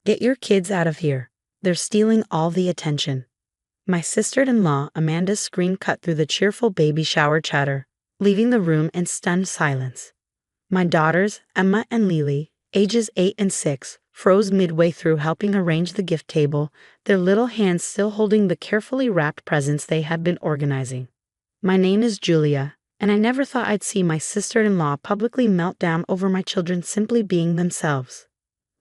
Get your kids out of here. They're stealing all the attention. My sister-in-law Amanda's scream cut through the cheerful baby shower chatter, leaving the room in stunned silence. My daughters, Emma and Lily, ages 8 and 6, froze midway through helping arrange the gift table, their little hands still holding the carefully wrapped presents they had been organizing. My name is Julia, and I never thought I'd see my sister-in-law publicly melt down over my children simply being themselves.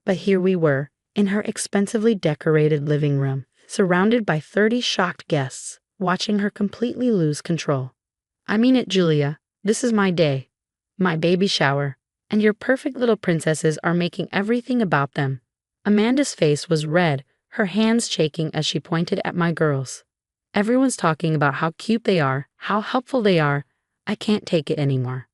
But here we were, in her expensively decorated living room, surrounded by 30 shocked guests, watching her completely lose control. I mean it, Julia, this is my day. My baby shower. And your perfect little princesses are making everything about them. Amanda's face was red, her hands shaking as she pointed at my girls. Everyone's talking about how cute they are, how helpful they are. I can't take it anymore.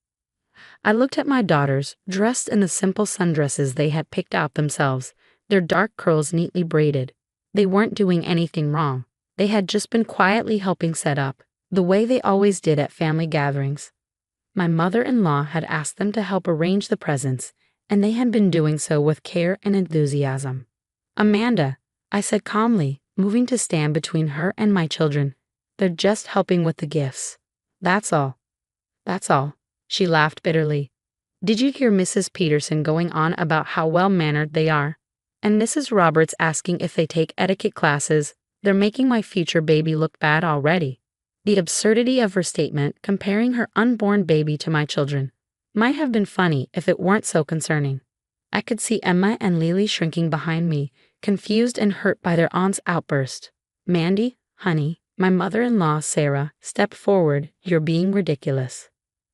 I looked at my daughters, dressed in the simple sundresses they had picked out themselves, their dark curls neatly braided. They weren't doing anything wrong. They had just been quietly helping set up, the way they always did at family gatherings. My mother-in-law had asked them to help arrange the presents, and they had been doing so with care and enthusiasm. Amanda, I said calmly, moving to stand between her and my children. They're just helping with the gifts. That's all. That's all. She laughed bitterly. Did you hear Mrs. Peterson going on about how well-mannered they are? And Mrs. Roberts asking if they take etiquette classes? They're making my future baby look bad already. The absurdity of her statement, comparing her unborn baby to my children, might have been funny if it weren't so concerning. I could see Emma and Lily shrinking behind me, confused and hurt by their aunt's outburst. Mandy, honey, my mother-in-law Sarah, step forward, you're being ridiculous.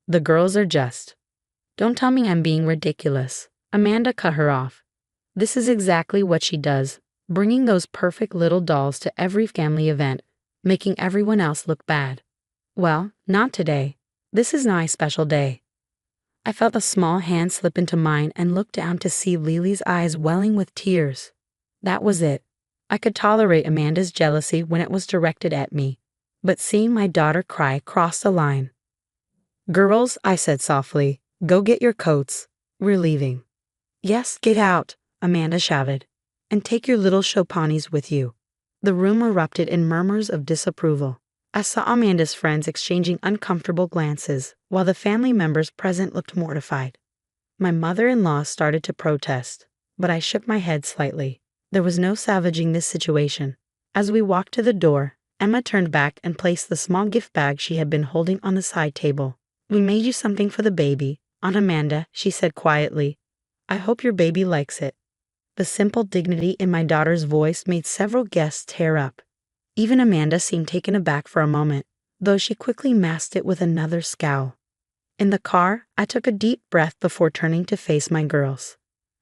The girls are just. Don't tell me I'm being ridiculous. Amanda cut her off. This is exactly what she does, bringing those perfect little dolls to every family event, making everyone else look bad. Well, not today. This is my special day. I felt a small hand slip into mine and looked down to see Lily's eyes welling with tears. That was it. I could tolerate Amanda's jealousy when it was directed at me, but seeing my daughter cry crossed the line. Girls, I said softly, go get your coats. We're leaving. Yes, get out, Amanda shouted, and take your little Chopanis with you. The room erupted in murmurs of disapproval. I saw Amanda's friends exchanging uncomfortable glances, while the family members present looked mortified. My mother-in-law started to protest, but I shook my head slightly. There was no salvaging this situation. As we walked to the door, Emma turned back and placed the small gift bag she had been holding on the side table. We made you something for the baby, Aunt Amanda, she said quietly. I hope your baby likes it. The simple dignity in my daughter's voice made several guests tear up. Even Amanda seemed taken aback for a moment, though she quickly masked it with another scowl. In the car, I took a deep breath before turning to face my girls.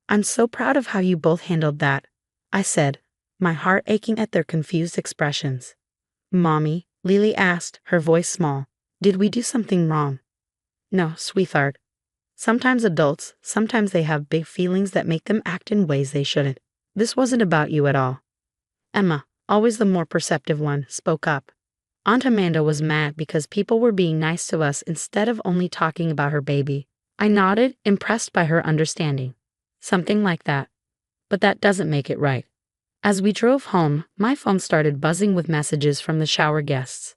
I'm so proud of how you both handled that, I said, my heart aching at their confused expressions. Mommy, Lily asked, her voice small, did we do something wrong? No, sweetheart. Sometimes they have big feelings that make them act in ways they shouldn't. This wasn't about you at all. Emma, always the more perceptive one, spoke up. Aunt Amanda was mad because people were being nice to us instead of only talking about her baby. I nodded, impressed by her understanding. Something like that. But that doesn't make it right. As we drove home, my phone started buzzing with messages from the shower guests.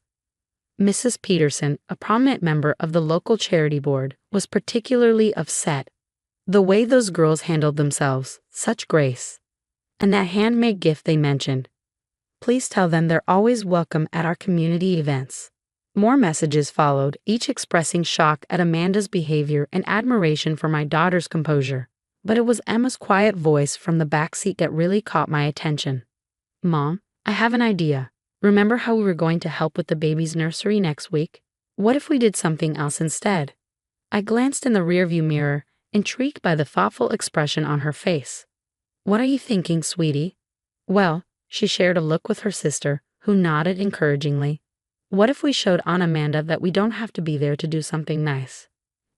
Mrs. Peterson, a prominent member of the local charity board, was particularly upset. The way those girls handled themselves, such grace. And that handmade gift they mentioned. Please tell them they're always welcome at our community events. More messages followed, each expressing shock at Amanda's behavior and admiration for my daughter's composure. But it was Emma's quiet voice from the backseat that really caught my attention. Mom, I have an idea. Remember how we were going to help with the baby's nursery next week? What if we did something else instead? I glanced in the rearview mirror, intrigued by the thoughtful expression on her face. What are you thinking, sweetie? Well, she shared a look with her sister, who nodded encouragingly. What if we showed Aunt Amanda that we don't have to be there to do something nice?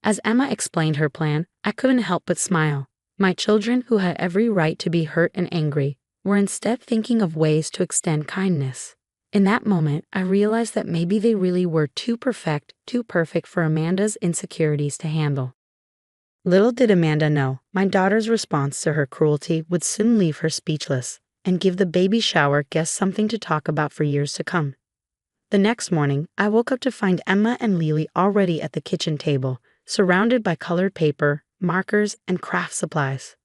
As Emma explained her plan, I couldn't help but smile. My children, who had every right to be hurt and angry, were instead thinking of ways to extend kindness. In that moment, I realized that maybe they really were too perfect for Amanda's insecurities to handle. Little did Amanda know, my daughter's response to her cruelty would soon leave her speechless and give the baby shower guests something to talk about for years to come. The next morning, I woke up to find Emma and Lily already at the kitchen table, surrounded by colored paper, markers, and craft supplies.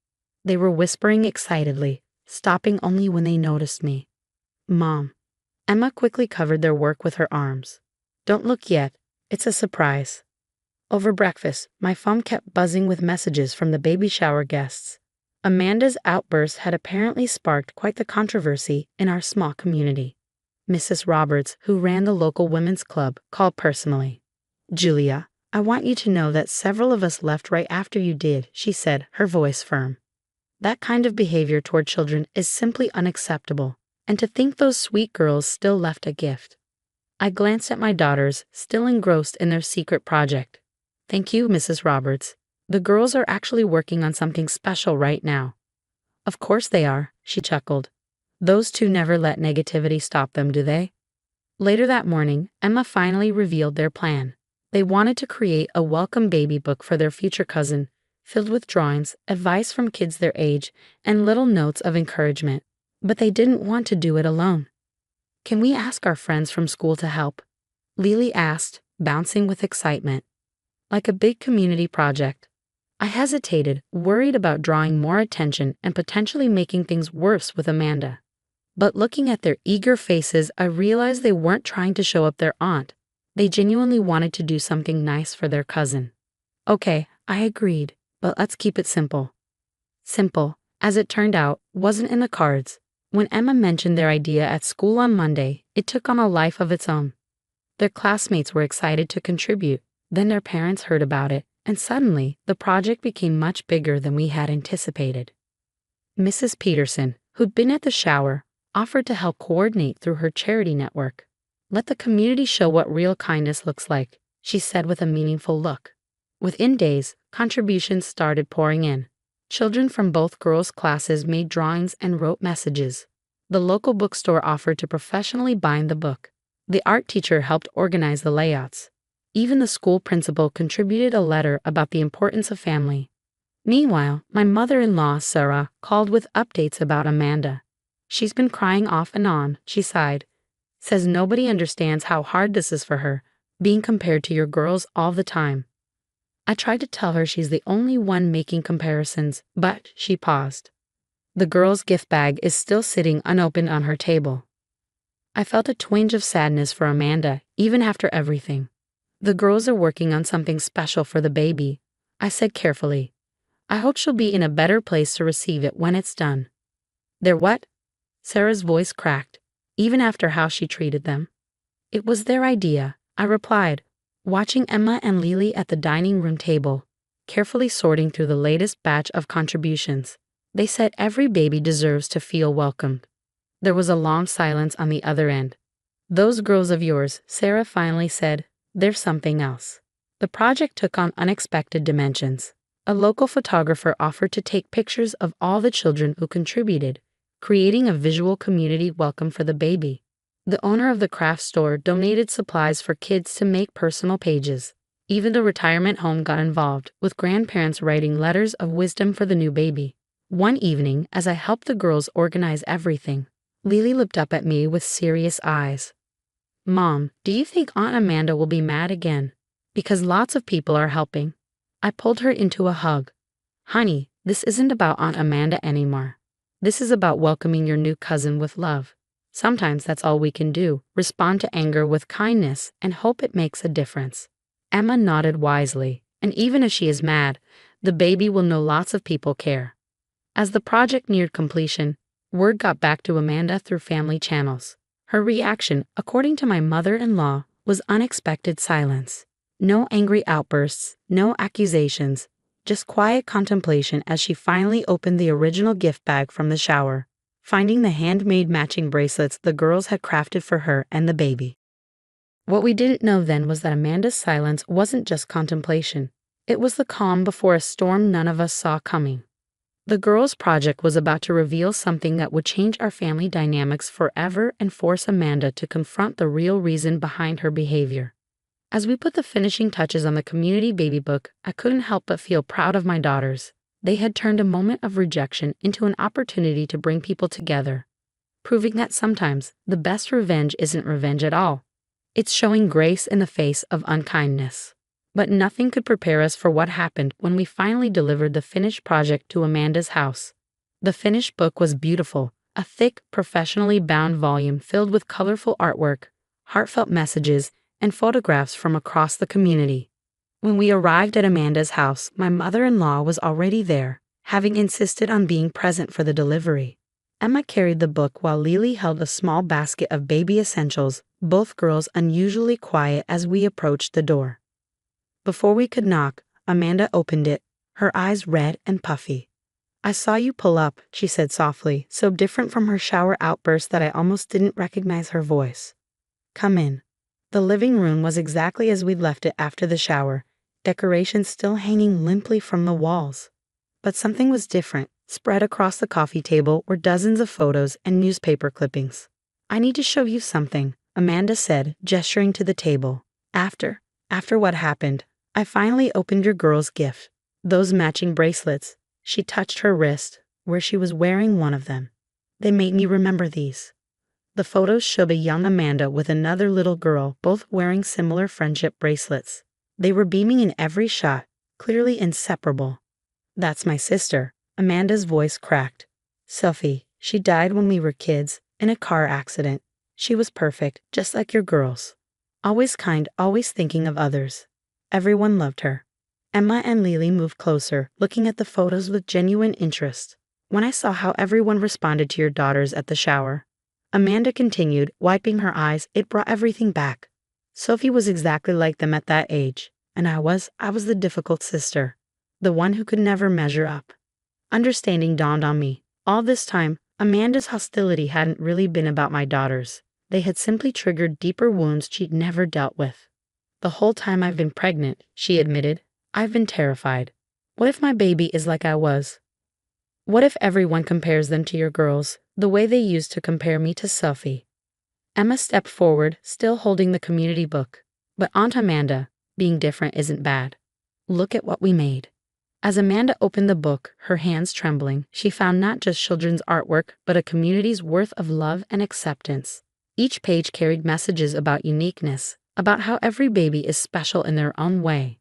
They were whispering excitedly, stopping only when they noticed me. Mom. Emma quickly covered their work with her arms. Don't look yet. It's a surprise. Over breakfast, my phone kept buzzing with messages from the baby shower guests. Amanda's outburst had apparently sparked quite the controversy in our small community. Mrs. Roberts, who ran the local women's club, called personally. Julia, I want you to know that several of us left right after you did, she said, her voice firm. That kind of behavior toward children is simply unacceptable, and to think those sweet girls still left a gift. I glanced at my daughters, still engrossed in their secret project. Thank you, Mrs. Roberts. The girls are actually working on something special right now. Of course they are, she chuckled. Those two never let negativity stop them, do they? Later that morning, Emma finally revealed their plan. They wanted to create a welcome baby book for their future cousin, filled with drawings, advice from kids their age, and little notes of encouragement. But they didn't want to do it alone. Can we ask our friends from school to help? Lily asked, bouncing with excitement. Like a big community project. I hesitated, worried about drawing more attention and potentially making things worse with Amanda. But looking at their eager faces, I realized they weren't trying to show up their aunt. They genuinely wanted to do something nice for their cousin. Okay, I agreed, but let's keep it simple. Simple, as it turned out, wasn't in the cards. When Emma mentioned their idea at school on Monday, it took on a life of its own. Their classmates were excited to contribute, then their parents heard about it, and suddenly, the project became much bigger than we had anticipated. Mrs. Peterson, who'd been at the shower, offered to help coordinate through her charity network. Let the community show what real kindness looks like, she said with a meaningful look. Within days, contributions started pouring in. Children from both girls' classes made drawings and wrote messages. The local bookstore offered to professionally bind the book. The art teacher helped organize the layouts. Even the school principal contributed a letter about the importance of family. Meanwhile, my mother-in-law, Sarah, called with updates about Amanda. She's been crying off and on, she sighed. Says nobody understands how hard this is for her, being compared to your girls all the time. I tried to tell her she's the only one making comparisons, but she paused. The girl's gift bag is still sitting unopened on her table. I felt a twinge of sadness for Amanda, even after everything. The girls are working on something special for the baby, I said carefully. I hope she'll be in a better place to receive it when it's done. They're what? Sarah's voice cracked, even after how she treated them. It was their idea, I replied, watching Emma and Lily at the dining room table, carefully sorting through the latest batch of contributions. They said every baby deserves to feel welcomed. There was a long silence on the other end. Those girls of yours, Sarah finally said, there's something else. The project took on unexpected dimensions. A local photographer offered to take pictures of all the children who contributed, creating a visual community welcome for the baby. The owner of the craft store donated supplies for kids to make personal pages. Even the retirement home got involved, with grandparents writing letters of wisdom for the new baby. One evening, as I helped the girls organize everything, Lily looked up at me with serious eyes. Mom, do you think Aunt Amanda will be mad again? Because lots of people are helping. I pulled her into a hug. Honey, this isn't about Aunt Amanda anymore. This is about welcoming your new cousin with love. Sometimes that's all we can do, respond to anger with kindness and hope it makes a difference. Emma nodded wisely, and even if she is mad, the baby will know lots of people care. As the project neared completion, word got back to Amanda through family channels. Her reaction, according to my mother-in-law, was unexpected silence. No angry outbursts, no accusations, just quiet contemplation as she finally opened the original gift bag from the shower, finding the handmade matching bracelets the girls had crafted for her and the baby. What we didn't know then was that Amanda's silence wasn't just contemplation. It was the calm before a storm none of us saw coming. The girls' project was about to reveal something that would change our family dynamics forever and force Amanda to confront the real reason behind her behavior. As we put the finishing touches on the community baby book, I couldn't help but feel proud of my daughters. They had turned a moment of rejection into an opportunity to bring people together, proving that sometimes the best revenge isn't revenge at all. It's showing grace in the face of unkindness. But nothing could prepare us for what happened when we finally delivered the finished project to Amanda's house. The finished book was beautiful, a thick, professionally bound volume filled with colorful artwork, heartfelt messages, and photographs from across the community. When we arrived at Amanda's house, my mother-in-law was already there, having insisted on being present for the delivery. Emma carried the book while Lily held a small basket of baby essentials, both girls unusually quiet as we approached the door. Before we could knock, Amanda opened it, her eyes red and puffy. "I saw you pull up," she said softly, so different from her shower outburst that I almost didn't recognize her voice. "Come in." The living room was exactly as we'd left it after the shower, decorations still hanging limply from the walls. But something was different. Spread across the coffee table were dozens of photos and newspaper clippings. "I need to show you something," Amanda said, gesturing to the table. After what happened, I finally opened your girl's gift. Those matching bracelets." She touched her wrist, where she was wearing one of them. "They made me remember these." The photos showed a young Amanda with another little girl, both wearing similar friendship bracelets. They were beaming in every shot, clearly inseparable. "That's my sister." Amanda's voice cracked. "Sophie, she died when we were kids, in a car accident. She was perfect, just like your girls. Always kind, always thinking of others. Everyone loved her." Emma and Lily moved closer, looking at the photos with genuine interest. "When I saw how everyone responded to your daughters at the shower," Amanda continued, wiping her eyes, "it brought everything back. Sophie was exactly like them at that age, and I was the difficult sister, the one who could never measure up." Understanding dawned on me. All this time, Amanda's hostility hadn't really been about my daughters. They had simply triggered deeper wounds she'd never dealt with. "The whole time I've been pregnant," she admitted, "I've been terrified. What if my baby is like I was? What if everyone compares them to your girls, the way they used to compare me to Sophie?" Emma stepped forward, still holding the community book. "But Aunt Amanda, being different isn't bad. Look at what we made." As Amanda opened the book, her hands trembling, she found not just children's artwork, but a community's worth of love and acceptance. Each page carried messages about uniqueness, about how every baby is special in their own way.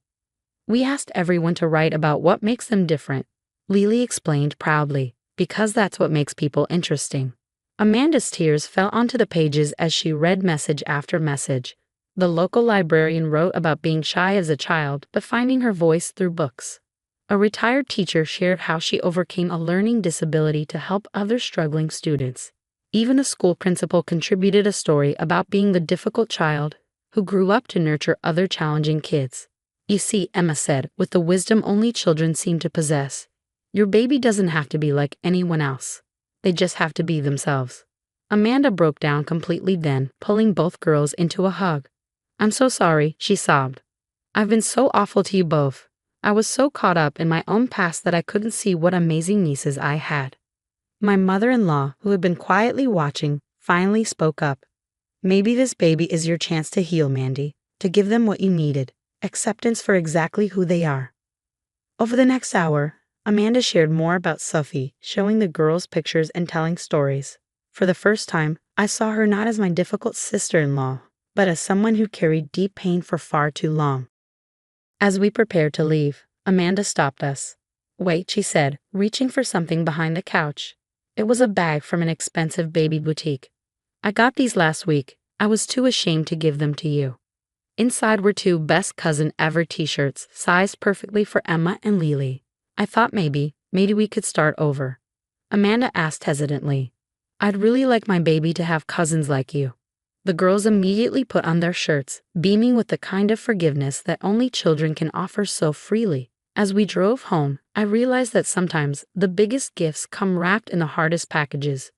"We asked everyone to write about what makes them different," Lily explained proudly, "because that's what makes people interesting." Amanda's tears fell onto the pages as she read message after message. The local librarian wrote about being shy as a child, but finding her voice through books. A retired teacher shared how she overcame a learning disability to help other struggling students. Even a school principal contributed a story about being the difficult child who grew up to nurture other challenging kids. "You see," Emma said, with the wisdom only children seem to possess, "your baby doesn't have to be like anyone else. They just have to be themselves." Amanda broke down completely then, pulling both girls into a hug. "I'm so sorry," she sobbed. "I've been so awful to you both. I was so caught up in my own past that I couldn't see what amazing nieces I had." My mother-in-law, who had been quietly watching, finally spoke up. "Maybe this baby is your chance to heal, Mandy, to give them what you needed, acceptance for exactly who they are." Over the next hour, Amanda shared more about Sophie, showing the girls pictures and telling stories. For the first time, I saw her not as my difficult sister-in-law, but as someone who carried deep pain for far too long. As we prepared to leave, Amanda stopped us. "Wait," she said, reaching for something behind the couch. It was a bag from an expensive baby boutique. "I got these last week. I was too ashamed to give them to you." Inside were 2 best cousin ever t-shirts, sized perfectly for Emma and Lily. "I thought maybe we could start over." Amanda asked hesitantly. "I'd really like my baby to have cousins like you." The girls immediately put on their shirts, beaming with the kind of forgiveness that only children can offer so freely. As we drove home, I realized that sometimes the biggest gifts come wrapped in the hardest packages.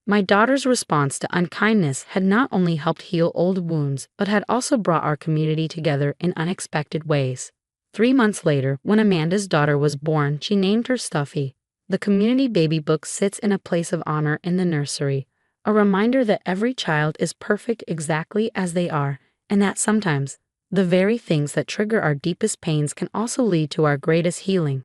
My daughter's response to unkindness had not only helped heal old wounds, but had also brought our community together in unexpected ways. 3 months later, when Amanda's daughter was born, she named her Stuffy. The community baby book sits in a place of honor in the nursery, a reminder that every child is perfect exactly as they are, and that sometimes The very things that trigger our deepest pains can also lead to our greatest healing.